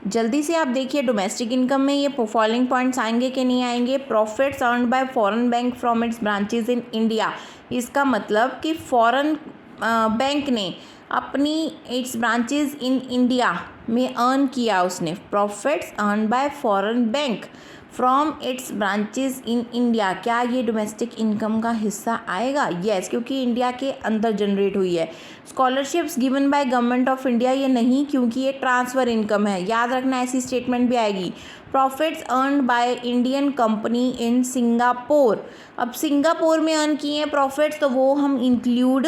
जल्दी से आप देखिए डोमेस्टिक इनकम में ये फॉलोइंग पॉइंट्स आएंगे कि नहीं आएंगे। Profits earned bye foreign bank from its branches in India. इसका मतलब कि फॉरेन बैंक ने अपनी इट्स ब्रांचेस इन इंडिया में अर्न किया उसने। Profits earned bye foreign bank from its branches in India, क्या ये डोमेस्टिक इनकम का हिस्सा आएगा? यस, क्योंकि इंडिया के अंदर जनरेट हुई है। Scholarships given by government of India, ये नहीं, क्योंकि ये ट्रांसफ़र इनकम है। याद रखना, ऐसी स्टेटमेंट भी आएगी। Profits earned by Indian company in Singapore. अब सिंगापुर में अर्न किए हैं प्रॉफिट्स, तो वो हम इंक्लूड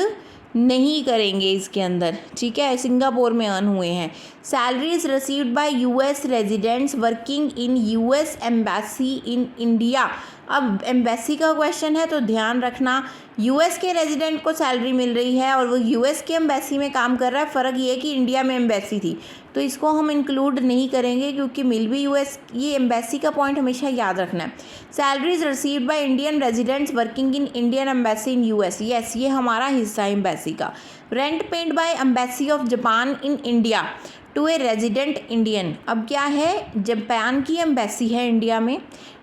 नहीं करेंगे इसके अंदर, ठीक है, सिंगापुर में अर्न हुए हैं। Salaries received bye US residents working in US embassy in India. अब एम्बेसी का क्वेश्चन है तो ध्यान रखना, यूएस के रेजिडेंट को सैलरी मिल रही है और वो यूएस के एम्बेसी में काम कर रहा है। फ़र्क ये है कि इंडिया में एम्बेसी थी, तो इसको हम इंक्लूड नहीं करेंगे क्योंकि मिल भी यूएस। ये एम्बेसी का पॉइंट हमेशा याद रखना है। Salaries received by Indian residents working in Indian embassy in US, yes, ये हमारा हिस्सा है एम्बेसी का। Rent paid by embassy of Japan in India to a resident Indian. अब क्या है, जापान की एम्बेसी है इंडिया में,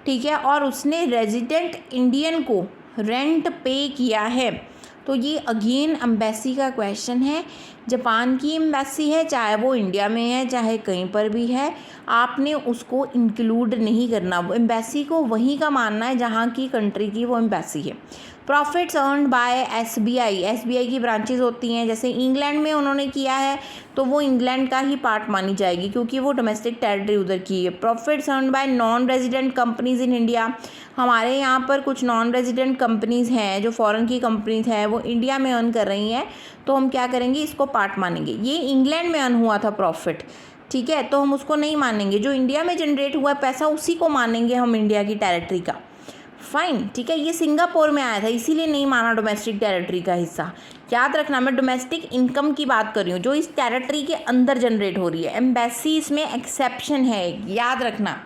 ठीक है, और उसने रेजिडेंट इंडियन को रेंट पे किया है, तो ये अगेन एम्बेसी का क्वेश्चन है। जापान की एम्बेसी है, चाहे वो इंडिया में है चाहे कहीं पर भी है, आपने उसको इंक्लूड नहीं करना। वो एम्बेसी को वहीं का मानना है जहाँ की कंट्री की वो एम्बेसी है। Profits earned by SBI, SBI की ब्रांचेस होती हैं, जैसे इंग्लैंड में उन्होंने किया है तो वो इंग्लैंड का ही पार्ट मानी जाएगी क्योंकि वो डोमेस्टिक टेरिटरी उधर की है। Profits earned bye non resident companies in India, हमारे यहाँ पर कुछ नॉन रेजिडेंट कंपनीज़ हैं जो फॉरेन की कंपनीज हैं वो इंडिया में अर्न कर रही हैं, तो हम क्या करेंगे, इसको पार्ट मानेंगे। ये इंग्लैंड में अर्न हुआ था प्रॉफिट, ठीक है, तो हम उसको नहीं मानेंगे। जो इंडिया में जनरेट हुआ पैसा उसी को मानेंगे हम इंडिया की टेरिटरी का। फाइन, ठीक है, ये सिंगापुर में आया था इसीलिए नहीं माना डोमेस्टिक टेरिटरी का हिस्सा। याद रखना, मैं डोमेस्टिक इनकम की बात कर रही हूँ जो इस टेरिटरी के अंदर जनरेट हो रही है। एम्बेसी इसमें एक्सेप्शन है, याद रखना।